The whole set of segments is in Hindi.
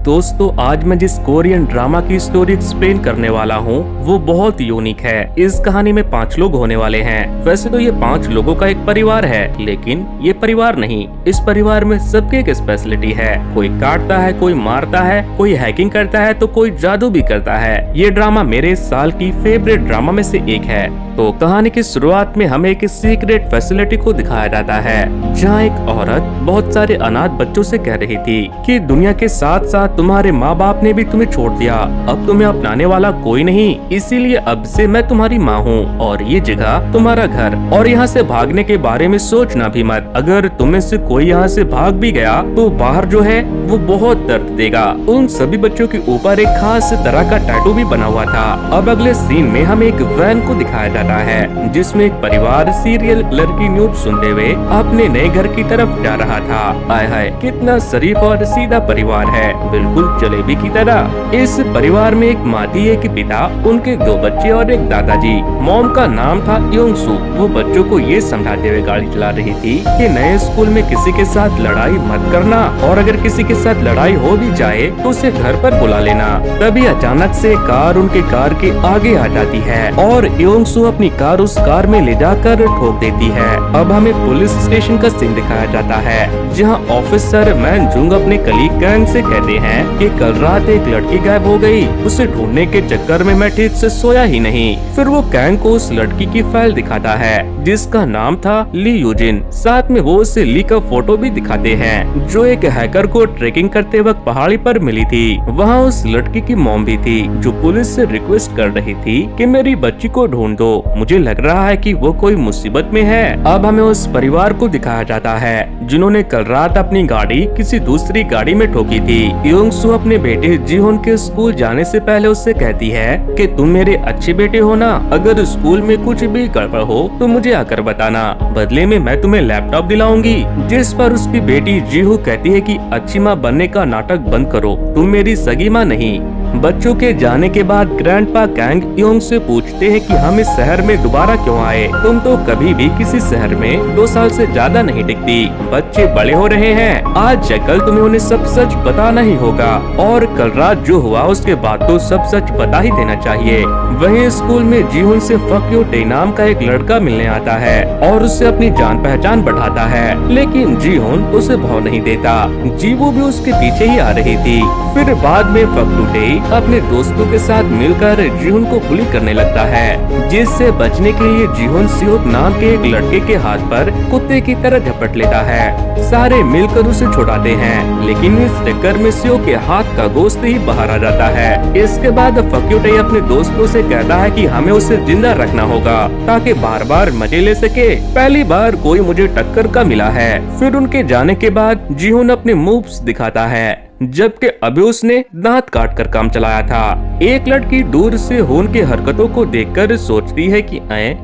दोस्तों आज मैं जिस कोरियन ड्रामा की स्टोरी एक्सप्लेन करने वाला हूँ वो बहुत यूनिक है। इस कहानी में 5 लोग होने वाले हैं। वैसे तो ये 5 लोगों का एक परिवार है, लेकिन ये परिवार नहीं। इस परिवार में सबकी एक स्पेशलिटी है। कोई काटता है, कोई मारता है, कोई हैकिंग करता है तो कोई जादू भी करता है। ये ड्रामा मेरे इस साल की फेवरेट ड्रामा में से एक है। तो कहानी की शुरुआत में हमें एक सीक्रेट फैसिलिटी को दिखाया जाता है, जहाँ एक औरत बहुत सारे अनाथ बच्चों से कह रही थी कि दुनिया के साथ साथ तुम्हारे माँ बाप ने भी तुम्हें छोड़ दिया, अब तुम्हें अपनाने वाला कोई नहीं, इसीलिए अब से मैं तुम्हारी माँ हूँ और ये जगह तुम्हारा घर, और यहाँ से भागने के बारे में सोचना भी मत। अगर तुम्हें से कोई यहाँ से भाग भी गया तो बाहर जो है वो बहुत दर्द देगा। उन सभी बच्चों के ऊपर एक खास तरह का टैटू भी बना हुआ था। अब अगले सीन में हमें एक वैन को दिखाया जाता है, जिसमें एक परिवार सीरियल किलर की न्यूज़ सुनते हुए अपने नए घर की तरफ जा रहा था। आय हाय, कितना शरीफ और सीधा परिवार है, बिल्कुल जलेबी की तरह। इस परिवार में एक माती, एक पिता, उनके 2 बच्चे और एक दादाजी। मॉम का नाम था योंगसू। वो बच्चों को ये समझाते हुए गाड़ी चला रही थी कि नए स्कूल में किसी के साथ लड़ाई मत करना, और अगर किसी के साथ लड़ाई हो भी जाए तो उसे घर पर बुला लेना। तभी अचानक से कार उनके कार के आगे आ जाती है और योंगसू अपनी कार उस कार में ले जाकर ठोक देती है। अब हमें पुलिस स्टेशन का सीन दिखाया जाता है, जहां ऑफिसर मैन जुंग अपने कलीग गैंग से कहते हैं कि कल रात एक लड़की गायब हो गई, उसे ढूंढने के चक्कर में मैं ठीक से सोया ही नहीं। फिर वो गैंग को उस लड़की की फाइल दिखाता है, जिसका नाम था ली यूजिन। साथ में वो उसे ली का फोटो भी दिखाते हैं, जो एक हैकर को ट्रेकिंग करते वक्त पहाड़ी पर मिली थी। वहाँ उस लड़की की मॉम भी थी, जो पुलिस से रिक्वेस्ट कर रही थी कि मेरी बच्ची को ढूंढ दो, मुझे लग रहा है कि वो कोई मुसीबत में है। अब हमें उस परिवार को दिखाया जाता है, जिन्होंने कल रात अपनी गाड़ी किसी दूसरी गाड़ी में ठोकी थी। योंगसू अपने बेटे जीहोन के स्कूल जाने से पहले उससे कहती है कि तुम मेरे अच्छे बेटे हो ना, अगर स्कूल में कुछ भी गड़बड़ हो तो मुझे आकर बताना, बदले में मैं तुम्हें लैपटॉप दिलाऊंगी। जिस पर उसकी बेटी जीहू कहती है कि अच्छी माँ बनने का नाटक बंद करो, तुम मेरी सगी माँ नहीं। बच्चों के जाने के बाद ग्रैंडपा कैंग योंग से पूछते हैं कि हम इस शहर में दोबारा क्यों आए, तुम तो कभी भी किसी शहर में 2 साल से ज्यादा नहीं टिकती। बच्चे बड़े हो रहे हैं, आज या कल तुम्हें उन्हें सब सच बताना ही होगा, और कल रात जो हुआ उसके बाद तो सब सच बता ही देना चाहिए। वहीं स्कूल में जीहुन से फक यू डे नाम का एक लड़का मिलने आता है और उससे अपनी जान पहचान बढ़ाता है, लेकिन जीहुन उसे भाव नहीं देता। जीवू भी उसके पीछे ही आ रही थी। फिर बाद में फक यू डे अपने दोस्तों के साथ मिलकर जीहुन को बुली करने लगता है, जिससे बचने के लिए जीहुन सियोक नाम के एक लड़के के हाथ पर कुत्ते की तरह झपट लेता है। सारे मिलकर उसे छुड़ाते हैं, लेकिन इस चक्कर में सियोक के हाथ का गोश्त ही बाहर आ जाता है। इसके बाद फक यू डे अपने दोस्तों से कहता है कि हमें उसे जिंदा रखना होगा ताकि बार बार मजे ले सके। पहली बार कोई मुझे टक्कर का मिला है। फिर उनके जाने के बाद जीहुन अपने मूव्स दिखाता है, जबकि अभी उसने दांत काट कर काम चलाया था। एक लड़की दूर से होन की हरकतों को देखकर सोचती है कि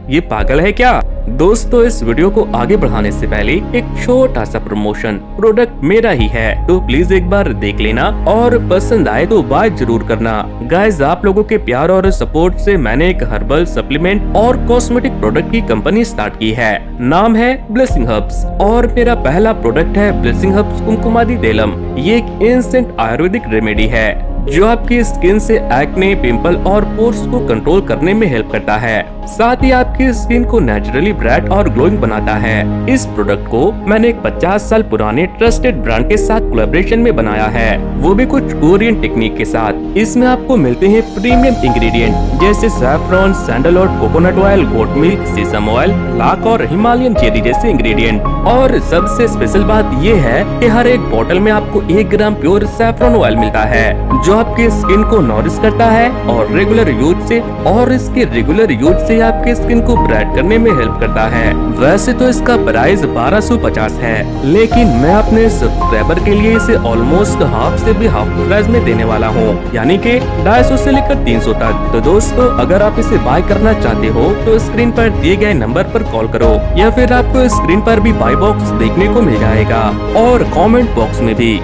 ये पागल है क्या। दोस्तों इस वीडियो को आगे बढ़ाने से पहले एक छोटा सा प्रमोशन, प्रोडक्ट मेरा ही है, तो प्लीज एक बार देख लेना और पसंद आए तो बाय जरूर करना। गाइस आप लोगों के प्यार और सपोर्ट से मैंने एक हर्बल सप्लीमेंट और कॉस्मेटिक प्रोडक्ट की कंपनी स्टार्ट की है, नाम है ब्लेसिंग हर्ब्स, और मेरा पहला प्रोडक्ट है ब्लेसिंग हर्ब्स कुमकुमादी तेलम। ये एक इंस्टेंट आयुर्वेदिक रेमेडी है जो आपकी स्किन से एक्ने, पिंपल और पोर्स को कंट्रोल करने में हेल्प करता है, साथ ही आपकी स्किन को नेचुरली ब्राइट और ग्लोइंग बनाता है। इस प्रोडक्ट को मैंने एक 50 साल पुराने ट्रस्टेड ब्रांड के साथ कोलैबोरेशन में बनाया है, वो भी कुछ कोरियन टेक्निक के साथ। इसमें आपको मिलते हैं प्रीमियम इंग्रेडिएंट जैसे saffron, sandalwood, coconut oil, goat milk, sesame oil, लाख और हिमालयन चेरी जैसे इंग्रेडिएंट। और सबसे स्पेशल बात ये है कि हर एक बोतल में आपको 1 ग्राम प्योर सैफरॉन ऑयल मिलता है, जो आपके स्किन को नॉरिश करता है और रेगुलर यूज से आपके स्किन को ब्राइट करने में हेल्प करता है। वैसे तो इसका प्राइस 1250 है, लेकिन मैं अपने सब्सक्राइबर के लिए इसे ऑलमोस्ट हाफ से भी हाफ प्राइस में देने वाला हूँ, यानी कि 250 से लेकर 300 तक। तो दोस्तों अगर आप इसे बाय करना चाहते हो तो स्क्रीन पर दिए गए नंबर पर कॉल करो, या फिर आपको स्क्रीन पर भी बाय बॉक्स देखने को मिल जाएगा और कमेंट बॉक्स में भी।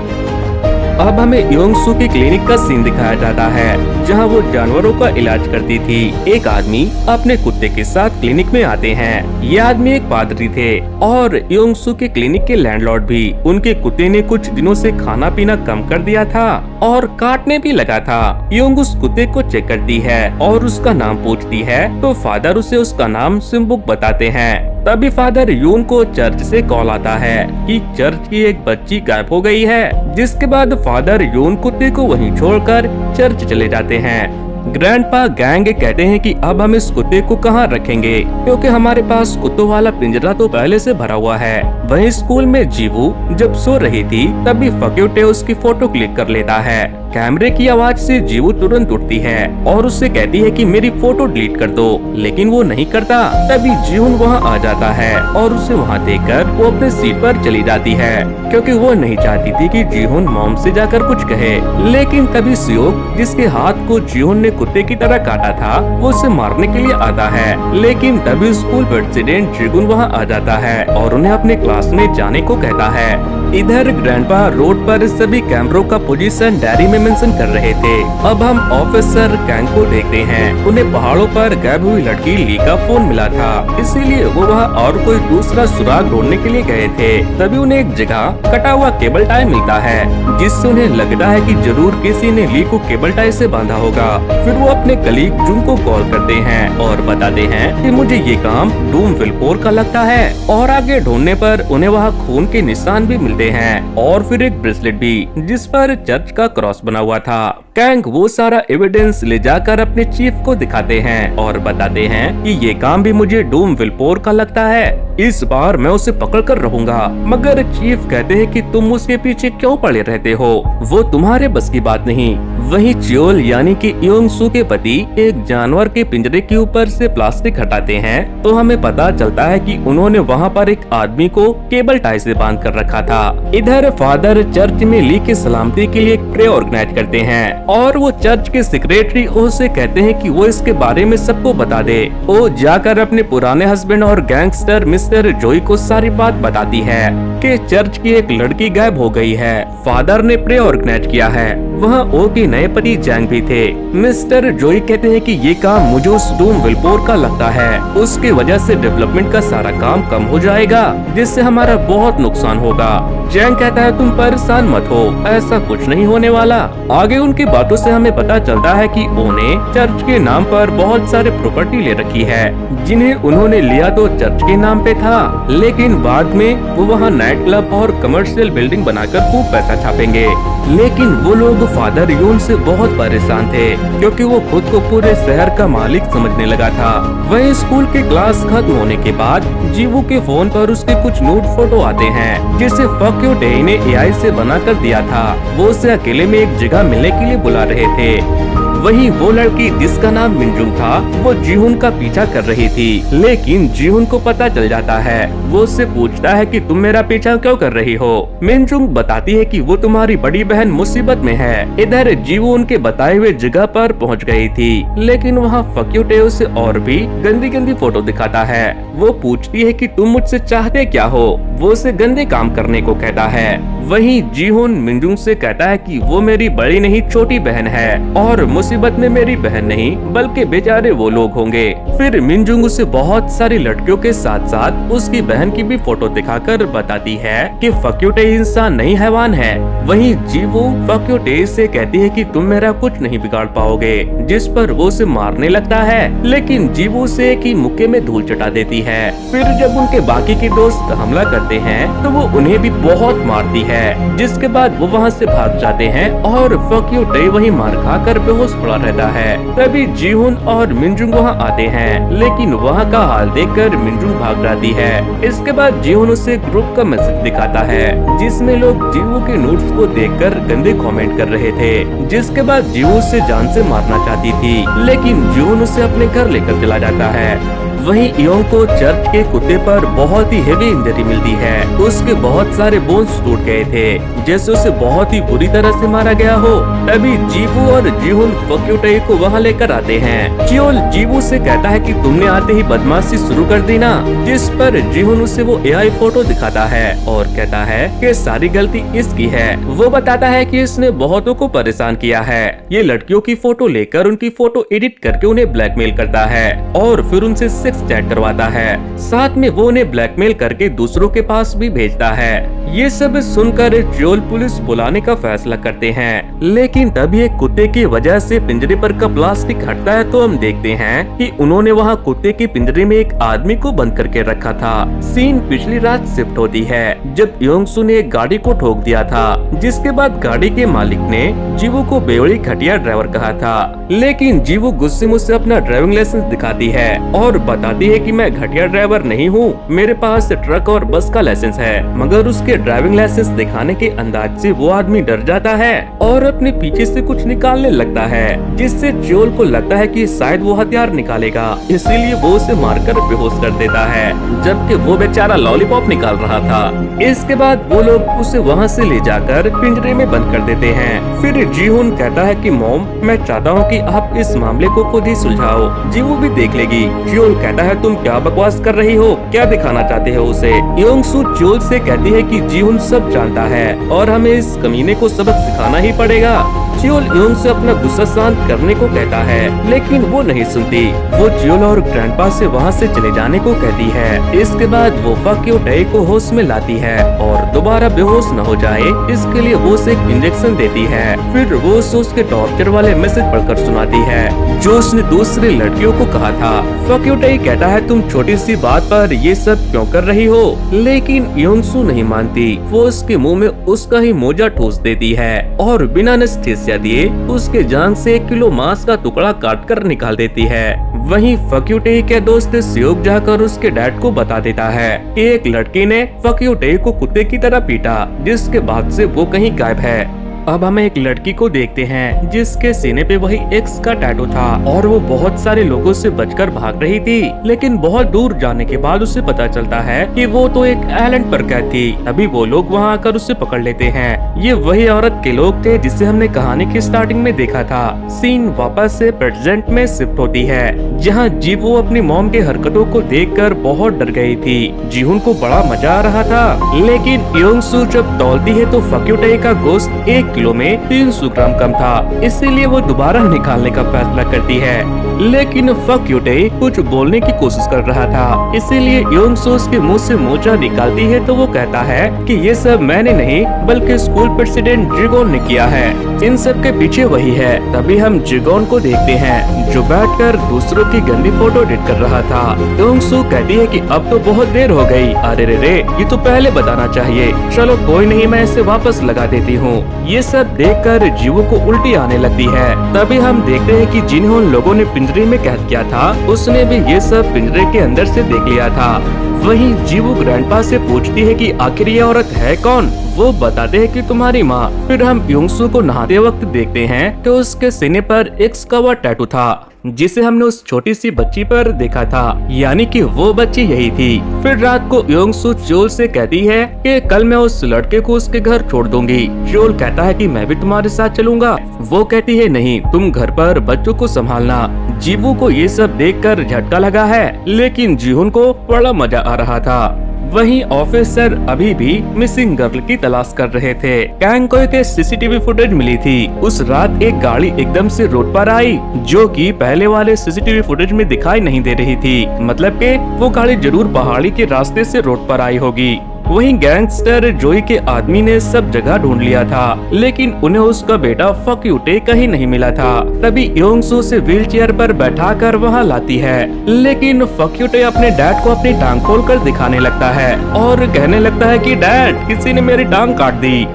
अब हमें योंगसू की क्लिनिक का सीन दिखाया जाता है जहां वो जानवरों का इलाज करती थी। एक आदमी अपने कुत्ते के साथ क्लिनिक में आते हैं। ये आदमी एक पादरी थे और योंगसू के क्लिनिक के लैंडलॉर्ड भी। उनके कुत्ते ने कुछ दिनों से खाना पीना कम कर दिया था और काटने भी लगा था। योंग उस कुत्ते को चेक करती है और उसका नाम पूछती है तो फादर उसे उसका नाम सिम्बुक बताते हैं। तभी फादर यून को चर्च से कॉल आता है कि चर्च की एक बच्ची गायब हो गई है, जिसके बाद फादर यून कुत्ते को वहीं छोड़कर चर्च चले जाते हैं। ग्रैंडपा गैंग कहते हैं कि अब हम इस कुत्ते को कहाँ रखेंगे, क्योंकि हमारे पास कुत्तों वाला पिंजरा तो पहले से भरा हुआ है। वहीं स्कूल में जीवू जब सो रही थी तभी फक्यूटे उसकी फोटो क्लिक कर लेता है। कैमरे की आवाज से जीवू तुरंत उठती है और उससे कहती है कि मेरी फोटो डिलीट कर दो, लेकिन वो नहीं करता। तभी जीहुन वहाँ आ जाता है और उसे वहाँ देखकर वो अपने सीट पर चली जाती है, क्योंकि वो नहीं चाहती थी कि जीहुन मॉम से जाकर कुछ कहे। लेकिन तभी सियोक, जिसके हाथ को जीहुन ने कुत्ते की तरह काटा था, वो उसे मारने के लिए आता है। लेकिन तभी स्कूल प्रेसिडेंट जिगुन वहाँ आ जाता है और उन्हें अपने क्लास में जाने को कहता है। इधर ग्रैंडपा रोड पर सभी कैमरों का पोजीशन डायरी में मेंशन कर रहे थे। अब हम ऑफिसर कैंग को देखते हैं। उन्हें पहाड़ों पर गायब हुई लड़की ली का फोन मिला था, इसीलिए वो वहाँ और कोई दूसरा सुराग ढूंढने के लिए गए थे। तभी उन्हें एक जगह कटा हुआ केबल टाई मिलता है, जिससे उन्हें लगता है कि जरूर किसी ने ली को केबल टाई से बांधा होगा। फिर वो अपने कलीग जुन को कॉल करते हैं और बताते हैं कि मुझे ये काम डूम विलपोर का लगता है। और आगे ढूंढने पर उन्हें वहाँ खून के निशान भी मिलते हैं और फिर एक ब्रेसलेट भी, जिस पर चर्च का क्रॉस बना हुआ था। कैंग वो सारा एविडेंस ले जाकर अपने चीफ को दिखाते हैं और बताते हैं कि ये काम भी मुझे डूम विलपोर का लगता है। इस बार मैं उसे पकड़ कर रहूंगा। मगर चीफ कहते हैं कि तुम उसके पीछे क्यों पड़े रहते हो, वो तुम्हारे बस की बात नहीं। वहीं चियोल यानी कि योंगसू के पति एक जानवर के पिंजरे के ऊपर से प्लास्टिक हटाते हैं तो हमें पता चलता है कि उन्होंने वहाँ पर एक आदमी को केबल टाई से बांध कर रखा था। इधर फादर चर्च में ली की सलामती के लिए एक प्रे ऑर्गेनाइज करते हैं और वो चर्च के सेक्रेटरी उसे कहते हैं कि वो इसके बारे में सबको बता दे। वो जाकर अपने पुराने हस्बैंड और गैंगस्टर मिस्टर जोई को सारी बात बताती है कि चर्च की एक लड़की गायब हो गई है। फादर ने प्रे ऑर्गेनाइज किया है। वहाँ ओ के नए पति जैंग भी थे। मिस्टर जोई कहते हैं कि ये काम मुझे उस डूम विलपोर का लगता है, उसके वजह से डेवलपमेंट का सारा काम कम हो जाएगा, जिससे हमारा बहुत नुकसान होगा। जैंग कहता है तुम परेशान मत हो, ऐसा कुछ नहीं होने वाला। आगे उनकी बातों से हमें पता चलता है कि ओ ने चर्च के नाम पर बहुत सारे प्रॉपर्टी ले रखी है, जिन्हें उन्होंने लिया तो चर्च के नाम पे था, लेकिन बाद में वो वहाँ नाइट क्लब और कमर्शियल बिल्डिंग बनाकर खूब पैसा छापेंगे। लेकिन वो लोग फादर यून से बहुत परेशान थे, क्योंकि वो खुद को पूरे शहर का मालिक समझने लगा था। वहीं स्कूल की क्लास खत्म होने के बाद जीवू के फोन पर उसके कुछ नूड फोटो आते हैं, जिसे फक यू डे ने एआई से बना कर दिया था। वो उसे अकेले में एक जगह मिलने के लिए बुला रहे थे। वहीं वो लड़की जिसका नाम मिनजुंग था, वो जीहुन का पीछा कर रही थी, लेकिन जीहुन को पता चल जाता है। वो उससे पूछता है कि तुम मेरा पीछा क्यों कर रही हो। मिनजुंग बताती है कि वो तुम्हारी बड़ी बहन मुसीबत में है। इधर जीवू उनके बताए हुए जगह पर पहुंच गई थी, लेकिन वहाँ फक्यूटे उसे और भी गंदी गंदी फोटो दिखाता है। वो पूछती है कि तुम मुझसे चाहते क्या हो। वो उसे गंदे काम करने को कहता है। वहीं जीहुन मिनजुंग से कहता है कि वो मेरी बड़ी नहीं छोटी बहन है और मुसीबत में मेरी बहन नहीं बल्कि बेचारे वो लोग होंगे। फिर मिनजुंग उसे बहुत सारी लड़कियों के साथ साथ उसकी बहन की भी फोटो दिखाकर बताती है कि फक्यूटे इंसान नहीं हैवान है। वहीं जीवू फक्यूटे से कहती है कि तुम मेरा कुछ नहीं बिगाड़ पाओगे, जिस पर वो उसे मारने लगता है, लेकिन जीवू उसे एक ही मुक्के में धूल चटा देती है। फिर जब उनके बाकी के दोस्त हमला करते हैं तो वो उन्हें भी बहुत मारती है, जिसके बाद वो वहाँ से भाग जाते हैं और फक्यूटे वहीं मार खाकर बेहोश पड़ा रहता है। तभी जीहुन और मिनजुंग वहाँ आते हैं, लेकिन वहाँ का हाल देखकर मिनजुंग भाग जाती है। इसके बाद जीहुन उसे ग्रुप का मैसेज दिखाता है, जिसमें लोग जीवू के नोट्स को देखकर गंदे कमेंट कर रहे थे। जिसके बाद जीवू उसे जान से मारना चाहती थी, लेकिन जीहुन उसे अपने घर लेकर चला जाता है। वहीं योंग को चर्च के कुत्ते पर बहुत ही हेवी इंजरी मिलती है। उसके बहुत सारे बोन्स टूट गए थे, जैसे उसे बहुत ही बुरी तरह से मारा गया हो। तभी जीवू और जीहुन फक यू टे को वहाँ लेकर आते हैं। चियोल जीवू से कहता है कि तुमने आते ही बदमाशी शुरू कर दी ना, जिस पर जीहुन उसे वो AI फोटो दिखाता है और कहता है कि सारी गलती इसकी है। वो बताता है कि इसने बहुतों को परेशान किया है। ये लड़कियों की फोटो लेकर उनकी फोटो एडिट करके उन्हें ब्लैकमेल करता है और फिर उनसे सेक्स चैट करवाता है। साथ में वो उन्हें ब्लैकमेल करके दूसरों के पास भी भेजता है। ये सब सुनकर चियोल पुलिस बुलाने का फैसला करते हैं, लेकिन तभी एक कुत्ते की वजह से पिंजरे पर का प्लास्टिक हटता है तो हम देखते हैं कि उन्होंने वहाँ कुत्ते के पिंजरे में एक आदमी को बंद करके रखा था। सीन पिछली रात शिफ्ट होती है, जब योंगसू ने एक गाड़ी को ठोक दिया था, जिसके बाद गाड़ी के मालिक ने जीवू को बेवड़ी घटिया ड्राइवर कहा था। लेकिन जीवू गुस्से में उसे अपना ड्राइविंग लाइसेंस दिखाती है और बताती है कि मैं घटिया ड्राइवर नहीं हूँ, मेरे पास ट्रक और बस का लाइसेंस है। मगर उसके ड्राइविंग लाइसेंस दिखाने के अंदाज से वो आदमी डर जाता है और अपने पीछे से कुछ निकालने लगता है, जिससे चियोल को लगता है कि शायद वो हथियार निकालेगा, इसीलिए वो उसे मारकर बेहोश कर देता है, जबकि वो बेचारा लॉलीपॉप निकाल रहा था। इसके बाद वो लोग उसे वहाँ से ले जाकर पिंजरे में बंद कर देते हैं। फिर जीहुन कहता है कि मॉम, मैं चाहता हूँ कि आप इस मामले को खुद ही सुलझाओ, जीवू भी देख लेगी। चियोल कहता है तुम क्या बकवास कर रही हो, क्या दिखाना चाहते हो उसे। योंगसू चियोल से कहती है कि जीहुन सब जानता है और हमें इस कमीने को सबक सिखाना ही पड़ेगा। चियोल योंग से अपना गुस्सा शांत करने को कहता है, लेकिन वो नहीं सुनती। वो चियोल और ग्रैंडपा से वहाँ से चले जाने को कहती है। इसके बाद वो फक यू टे को होश में लाती है और दोबारा बेहोश न हो जाए, इसके लिए वो उसे एक इंजेक्शन देती है। फिर वो उसे उसके टॉर्चर वाले मैसेज पढ़कर सुनाती है, जो उसने दूसरी लड़कियों को कहा था। फक यू टे कहता है तुम छोटी सी बात पर ये सब क्यों कर रही हो, लेकिन योंगसू नहीं मानती। वो उसके मुंह में उसका ही मोजा ठूस देती है और बिना एनेस्थीसिया दिए उसके जांघ से 1 किलो मांस का टुकड़ा काटकर निकाल देती है। वहीं फक यू टे के दोस्त सियोक जाकर उसके डैड को बता देता है कि एक लड़की ने फक यू टे को कुत्ते की तरह पीटा, जिसके बाद से वो कहीं गायब है। अब हमें एक लड़की को देखते हैं जिसके सीने पे वही एक्स का टैटू था और वो बहुत सारे लोगों से बचकर भाग रही थी, लेकिन बहुत दूर जाने के बाद उसे पता चलता है कि वो तो एक आइलैंड पर कैद थी। तभी वो लोग वहाँ आकर उसे पकड़ लेते हैं। ये वही औरत के लोग थे जिसे हमने कहानी की स्टार्टिंग में देखा था। सीन वापस से प्रेजेंट में शिफ्ट होती है, जहाँ जीवू अपनी मॉम के हरकतों को देखकर बहुत डर गई थी। जीहुन को बड़ा मजा आ रहा था, लेकिन योंगसू जब तौलती है तो फक यू टे का गोश्त 1 किलो में 300 ग्राम कम था, इसीलिए वो दोबारा निकालने का फैसला करती है। लेकिन फक यू टे कुछ बोलने की कोशिश कर रहा था, इसीलिए योंगसू उसके मुंह से मोजा निकालती है तो वो कहता है कि ये सब मैंने नहीं बल्कि स्कूल प्रेसिडेंट जिगोन ने किया है, इन सब के पीछे वही है। तभी हम जिगोन को देखते हैं जो बैठकर दूसरों की गंदी फोटो एडिट कर रहा था। योंगसू कहती है कि अब तो बहुत देर हो गई, अरे रे ये तो पहले बताना चाहिए। चलो कोई नहीं, मैं इसे वापस लगा देती हूँ। ये सब देखकर जीवू को उल्टी आने लगती है। तभी हम देखते हैं कि जिन्हों लोगों ने पिंजरे में कैद किया था उसने भी ये सब पिंजरे के अंदर से देख लिया था। वहीं जीवू ग्रैंडपा से पूछती है कि आखिर ये औरत है कौन। वो बताते हैं कि तुम्हारी माँ। फिर हम योंगसू को नहाते वक्त देखते हैं कि उसके सीने पर एक्स का वो टैटू था जिसे हमने उस छोटी सी बच्ची पर देखा था, यानी कि वो बच्ची यही थी। फिर रात को योंगसू चियोल से कहती है कि कल मैं उस लड़के को उसके घर छोड़ दूंगी। चियोल कहता है कि मैं भी तुम्हारे साथ चलूंगा। वो कहती है नहीं, तुम घर पर बच्चों को संभालना। जीवू को ये सब देखकर झटका लगा है, लेकिन जीहुन को बड़ा मजा आ रहा था। वहीं ऑफिसर अभी भी मिसिंग गर्ल की तलाश कर रहे थे। कैंगकोई के सीसीटीवी फुटेज मिली थी। उस रात एक गाड़ी एकदम से रोड पर आई, जो कि पहले वाले सीसीटीवी फुटेज में दिखाई नहीं दे रही थी। मतलब कि वो गाड़ी जरूर पहाड़ी के रास्ते से रोड पर आई होगी। वहीं गैंगस्टर जोई के आदमी ने सब जगह ढूंढ लिया था, लेकिन उन्हें उसका बेटा फक यू टे कहीं नहीं मिला था। तभी योंगसू से व्हीलचेयर पर बैठाकर वहां लाती है, लेकिन फक यू टे अपने डैड को अपनी टांग खोलकर दिखाने लगता है और कहने लगता है कि डैड, किसी ने मेरी टांग काट दी।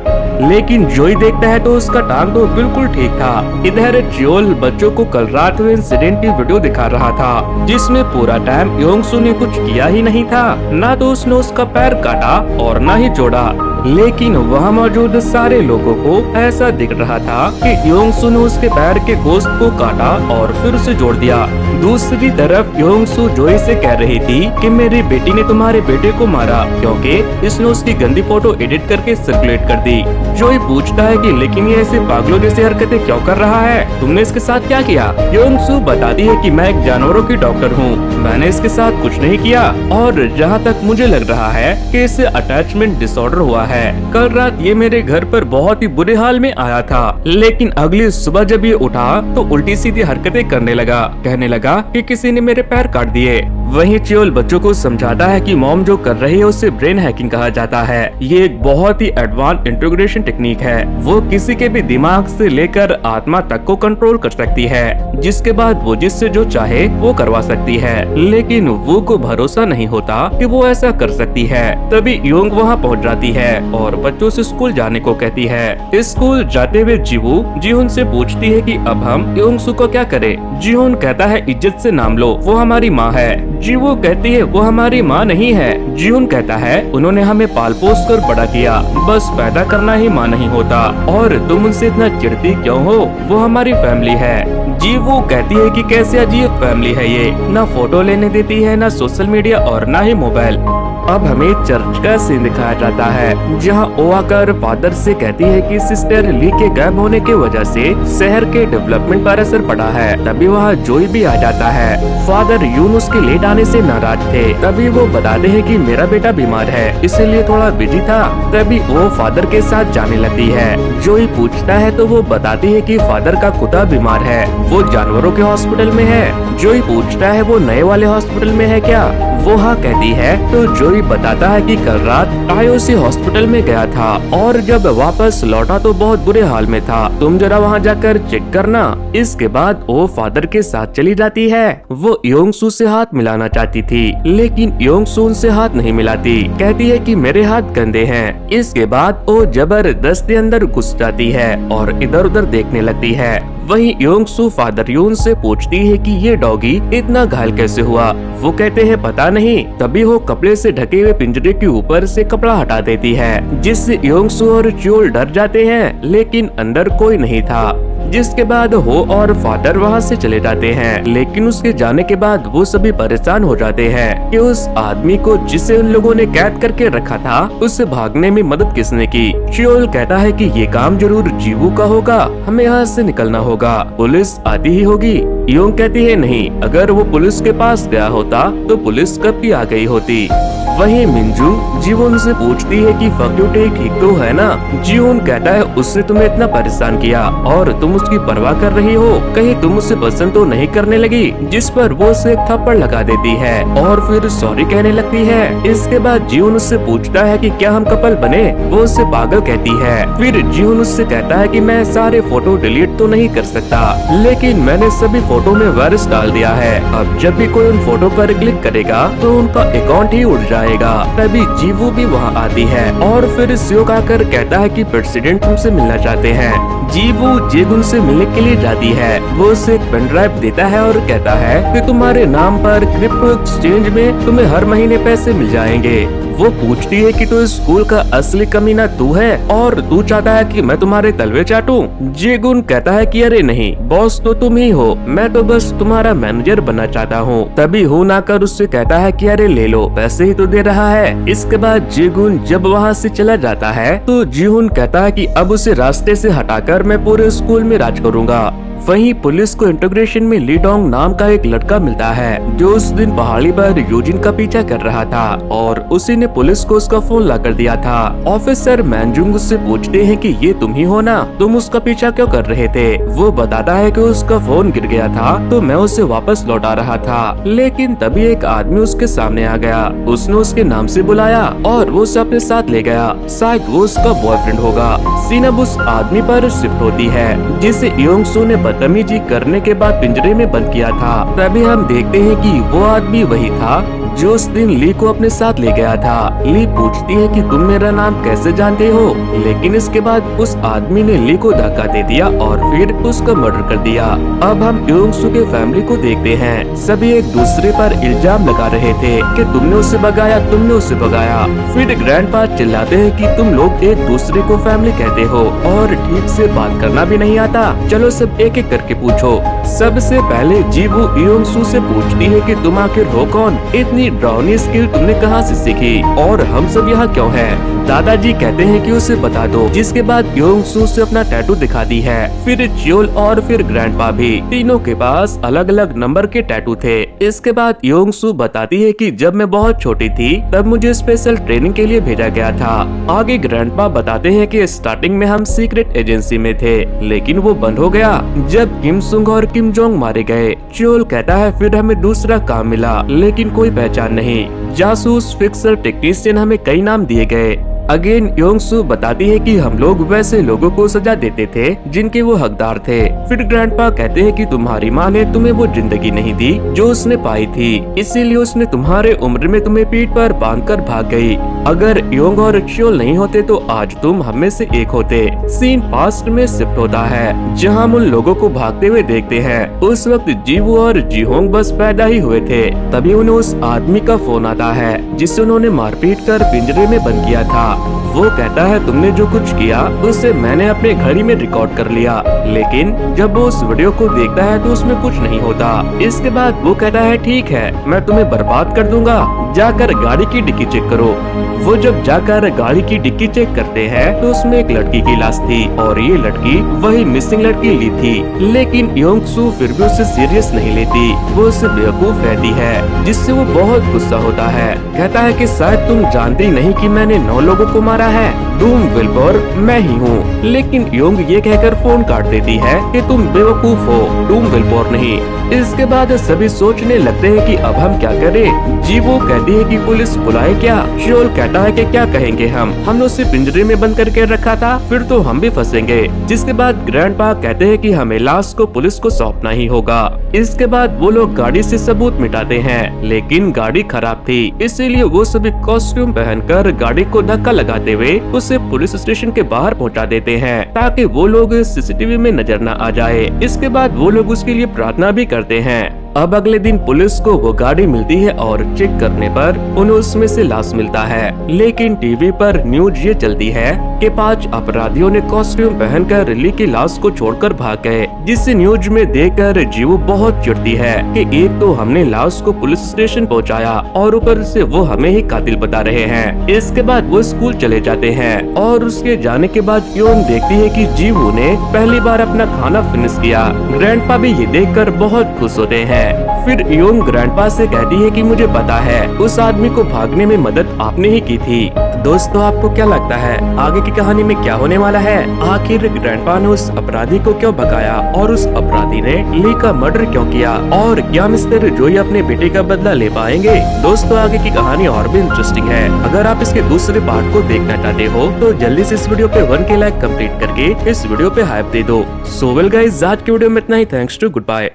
लेकिन जोई देखता है तो उसका टांग तो बिल्कुल ठीक था। इधर चियोल बच्चों को कल रात हुए इंसिडेंट की वीडियो दिखा रहा था, जिसमें पूरा टाइम योंगसू ने कुछ किया ही नहीं था। ना तो उसने उसका पैर काटा और ना ही जोड़ा। लेकिन वहाँ मौजूद सारे लोगों को ऐसा दिख रहा था कि योंगसू ने उसके पैर के गोश्त को काटा और फिर उसे जोड़ दिया। दूसरी तरफ योंगसू जोई से कह रही थी कि मेरी बेटी ने तुम्हारे बेटे को मारा क्योंकि इसने उसकी गंदी फोटो एडिट करके सर्कुलेट कर दी। जोई पूछता है कि लेकिन ये ऐसे पागलों जैसी हरकतें क्यों कर रहा है, तुमने इसके साथ क्या किया? योंगसू बताती है कि मैं एक जानवरों की डॉक्टर हूँ, मैंने इसके साथ कुछ नहीं किया और जहाँ तक मुझे लग रहा है कि इसे अटैचमेंट डिसऑर्डर हुआ है। कल रात ये मेरे घर पर बहुत ही बुरे हाल में आया था, लेकिन अगली सुबह जब ये उठा तो उल्टी सीधी हरकतें करने लगा, कहने लगा कि किसी ने मेरे पैर काट दिए। वहीं चियोल बच्चों को समझाता है कि मॉम जो कर रही है उसे ब्रेन हैकिंग कहा जाता है। ये एक बहुत ही एडवांस इंट्रोग्रेशन टेक्निक है, वो किसी के भी दिमाग से लेकर आत्मा तक को कंट्रोल कर सकती है, जिसके बाद वो जिससे जो चाहे वो करवा सकती है। लेकिन वो को भरोसा नहीं होता कि वो ऐसा कर सकती है। तभी योंग वहाँ पहुँच जाती है और बच्चों से स्कूल जाने को कहती है। स्कूल जाते हुए जीहुन से पूछती है कि अब हम योंगसू को क्या करें। जीहुन कहता है इज्जत से नाम लो, वो हमारी माँ है। जीवू कहती है वो हमारी माँ नहीं है। जीहुन कहता है उन्होंने हमें पाल पोस कर बड़ा किया, बस पैदा करना ही माँ नहीं होता, और तुम उनसे इतना चिढ़ती क्यों हो, वो हमारी फैमिली है। जीवू कहती है कि कैसे अजीब फैमिली है ये, ना फोटो लेने देती है, ना सोशल मीडिया और ना ही मोबाइल। अब हमें चर्च का सीन दिखाया जाता है, जहां ओ आकर फादर से कहती है कि सिस्टर ली के गायब होने की वजह से शहर के डेवलपमेंट पर असर पड़ा है। तभी वहां जोई भी आ जाता है। फादर यून उसके लेट आने से नाराज थे। तभी वो बताते हैं कि मेरा बेटा बीमार है, इसीलिए थोड़ा बिजी था। तभी वो फादर के साथ जाने लगती है। जोई पूछता है तो वो बताती है कि फादर का कुत्ता बीमार है, वो जानवरों के हॉस्पिटल में है। जोई पूछता है वो नए वाले हॉस्पिटल में है क्या, वो हाँ कहती है। तो जोई बताता है कि कल रात टायोसी हॉस्पिटल में गया था और जब वापस लौटा तो बहुत बुरे हाल में था, तुम जरा वहाँ जाकर चेक करना। इसके बाद वो फादर के साथ चली जाती है। वो योंगसू से हाथ मिलाना चाहती थी, लेकिन योंगसू उनसे हाथ नहीं मिलाती, कहती है कि मेरे हाथ गंदे हैं। इसके बाद वो जबरदस्ती अंदर घुस जाती है और इधर उधर देखने लगती है। वहीं योंगसू फादर यून से पूछती है कि ये डॉगी इतना घायल कैसे हुआ। वो कहते हैं पता नहीं। तभी वो कपड़े से ढके हुए पिंजरे के ऊपर से कपड़ा हटा देती है, जिससे योंगसू और चियोल डर जाते हैं, लेकिन अंदर कोई नहीं था। जिसके बाद हो और फादर वहाँ से चले जाते हैं, लेकिन उसके जाने के बाद वो सभी परेशान हो जाते हैं कि उस आदमी को जिसे उन लोगों ने कैद करके रखा था उससे भागने में मदद किसने की। चियोल कहता है कि ये काम जरूर जीवू का होगा, हमें यहाँ से निकलना होगा, पुलिस आती ही होगी। योंग कहती है नहीं, अगर वो पुलिस के पास गया होता तो पुलिस कब की आ गई होती। वहीं मिंजू जीवन से पूछती है कि फक्यूटे ठीक तो है ना। जीवन कहता है उसने तुम्हें इतना परेशान किया और तुम उसकी परवाह कर रही हो, कहीं तुम उसे पसंद तो नहीं करने लगी। जिस पर वो उसे एक थप्पड़ लगा देती है और फिर सॉरी कहने लगती है। इसके बाद जीवन उससे पूछता है कि क्या हम कपल बने, वो उससे पागल कहती है। फिर जीवन उससे कहता है कि मैं सारे फोटो डिलीट तो नहीं कर सकता, लेकिन मैंने सभी फोटो में वायरस डाल दिया है। अब जब भी कोई उन फोटो पर क्लिक करेगा तो उनका अकाउंट ही उड़ जाएगा। तभी जीवू भी वहाँ आती है और फिर सियोक आकर कहता है कि प्रेसिडेंट तुमसे मिलना चाहते हैं। जीवू जेगुन से मिलने के लिए जाती है। वो उसे एक पेन ड्राइव देता है और कहता है कि तुम्हारे नाम पर क्रिप्टो एक्सचेंज में तुम्हें हर महीने पैसे मिल जाएंगे। वो पूछती है कि तो स्कूल का असली कमीना तू है और तू चाहता है कि मैं तुम्हारे तलवे चाटूं। जेगुन कहता है कि अरे नहीं, बॉस तो तुम ही हो, मैं तो बस तुम्हारा मैनेजर बनना चाहता हूँ। तभी हो ना कर उससे कहता है कि अरे ले लो, पैसे ही तो दे रहा है। इसके बाद जेगुन जब वहाँ से चला जाता है तो जीहुन कहता है कि अब उसे रास्ते से हटाकर मैं पूरे स्कूल में राज करूँगा। वहीं पुलिस को इंटीग्रेशन में लीडोंग नाम का एक लड़का मिलता है, जो उस दिन पहाड़ी पर यूजिन का पीछा कर रहा था और उसी ने पुलिस को उसका फोन ला कर दिया था। ऑफिसर मैनजुंग उससे पूछते हैं कि ये तुम ही हो ना, तुम उसका पीछा क्यों कर रहे थे। वो बताता है कि उसका फोन गिर गया था तो मैं उसे वापस लौटा रहा था, लेकिन तभी एक आदमी उसके सामने आ गया। उसने उसके नाम से बुलाया और वो उसे अपने साथ ले गया, शायद वो उसका बॉयफ्रेंड होगा। सीन अब उस आदमी पर शिफ्ट होती है, जिसे योंगसू ने बदतमीजी करने के बाद पिंजरे में बंद किया था। तभी हम देखते हैं कि वो आदमी वही था जो उस दिन ली को अपने साथ ले गया था। ली पूछती है कि तुम मेरा नाम कैसे जानते हो, लेकिन इसके बाद उस आदमी ने ली को धक्का दे दिया और फिर उसका मर्डर कर दिया। अब हम योंग सू के फैमिली को देखते हैं। सभी एक दूसरे पर इल्जाम लगा रहे थे कि तुमने उसे भगाया, तुमने उसे भगाया। फिर ग्रैंडपा चिल्लाते हैं कि तुम लोग एक दूसरे को फैमिली कहते हो और ठीक से बात करना भी नहीं आता। चलो सब एक एक करके पूछो। सबसे पहले जीवू योंग सू से पूछती है कि तुम आखिर हो कौन, इतनी ड्राउनी स्किल तुमने कहाँ से सीखी और हम सब यहाँ क्यों हैं? दादाजी कहते हैं कि उसे बता दो, जिसके बाद योंग सू से अपना टैटू दिखाती है। फिर च्योल और फिर ग्रैंडपा भी, तीनों के पास अलग अलग नंबर के टैटू थे। इसके बाद योंग सू बताती है कि जब मैं बहुत छोटी थी तब मुझे स्पेशल ट्रेनिंग के लिए भेजा गया था। आगे ग्रैंडपा बताते हैं कि स्टार्टिंग में हम सीक्रेट एजेंसी में थे, लेकिन वो बंद हो गया जब किम सुंग और किम जोंग मारे गए। च्योल कहता है फिर हमें दूसरा काम मिला, लेकिन कोई पहचान नहीं। जासूस, फिक्सर, टेक्नीशियन, हमें कई नाम दिए गए। अगेन योंग सू बताती है कि हम लोग वैसे लोगों को सजा देते थे जिनके वो हकदार थे। फिर ग्रैंडपा कहते हैं कि तुम्हारी माँ ने तुम्हें वो जिंदगी नहीं दी जो उसने पाई थी, इसीलिए उसने तुम्हारे उम्र में तुम्हें पीठ पर बांधकर भाग गई। अगर योंग और च्योल नहीं होते तो आज तुम हम में से एक होते। सीन पास्ट में शिफ्ट होता है जहाँ हम उन लोगों को भागते हुए देखते हैं। उस वक्त जीवू और जीहोंग बस पैदा ही हुए थे। तभी उन्हें उस आदमी का फोन आता है जिसे उन्होंने मारपीट कर पिंजरे में बंद किया था। वो कहता है तुमने जो कुछ किया उसे मैंने अपने घड़ी में रिकॉर्ड कर लिया, लेकिन जब वो उस वीडियो को देखता है तो उसमें कुछ नहीं होता। इसके बाद वो कहता है ठीक है, मैं तुम्हें बर्बाद कर दूंगा, जाकर गाड़ी की डिक्की चेक करो। वो जब जाकर गाड़ी की डिक्की चेक करते हैं तो उसमें एक लड़की की लाश थी और ये लड़की वही मिसिंग लड़की ली थी। लेकिन योंग सू फिर भी उसे सीरियस नहीं लेती, वो उसे बेवकूफ रहती है, जिससे वो बहुत गुस्सा होता है। कहता है कि शायद तुम जानती नहीं कि मैंने 9 लोगों को मारा है, डूम विल्बर मैं ही हूँ। लेकिन योंग ये कहकर फोन काट देती है कि तुम बेवकूफ हो, डूम विल्बर नहीं। इसके बाद सभी सोचने लगते हैं कि अब हम क्या करें। जीवो कहती है कि पुलिस बुलाए क्या। च्योल कहता है कि क्या कहेंगे हमने उसे पिंजरे में बंद करके रखा था, फिर तो हम भी फंसेंगे। जिसके बाद ग्रैंडपा कहते हैं कि हमें लाश को पुलिस को सौंपना ही होगा। इसके बाद वो लोग गाड़ी से सबूत मिटाते हैं, लेकिन गाड़ी खराब थी, इसीलिए वो सभी कॉस्ट्यूम पहनकर गाड़ी को धक्का लगाते हुए उसे पुलिस स्टेशन के बाहर पहुंचा देते हैं ताकि वो लोग सीसीटीवी में नजर न आ जाए। इसके बाद वो लोग उसके लिए प्रार्थना भी करते हैं। अब अगले दिन पुलिस को वो गाड़ी मिलती है और चेक करने पर उन्हें उसमें से लाश मिलता है। लेकिन टीवी पर न्यूज ये चलती है कि 5 अपराधियों ने कॉस्ट्यूम पहनकर ली की लाश को छोड़कर भाग गए, जिसे न्यूज में देखकर जीवू बहुत चिढ़ती है कि एक तो हमने लाश को पुलिस स्टेशन पहुंचाया और ऊपर से वो हमें ही कातिल बता रहे हैं। इसके बाद वो स्कूल चले जाते हैं और उसके जाने के बाद योंग देखती है कि जीवू ने पहली बार अपना खाना फिनिश किया। ग्रैंडपा भी ये देखकर बहुत खुश होते हैं। फिर योंग ग्रैंडपा से कहती है कि मुझे पता है उस आदमी को भागने में मदद आपने ही की थी। दोस्तों आपको क्या लगता है आगे की कहानी में क्या होने वाला है? आखिर ग्रैंडपा ने उस अपराधी को क्यों भगाया और उस अपराधी ने ली का मर्डर क्यों किया, और क्या मिस्टर जोई अपने बेटे का बदला ले पाएंगे? दोस्तों आगे की कहानी और भी इंटरेस्टिंग है। अगर आप इसके दूसरे पार्ट को देखना चाहते हो तो जल्दी से इस वीडियो पे 1K लाइक कंप्लीट करके इस वीडियो पे हाइप दे दो। सो वेल गाइस, आज की वीडियो में इतना ही। Thanks to, good bye.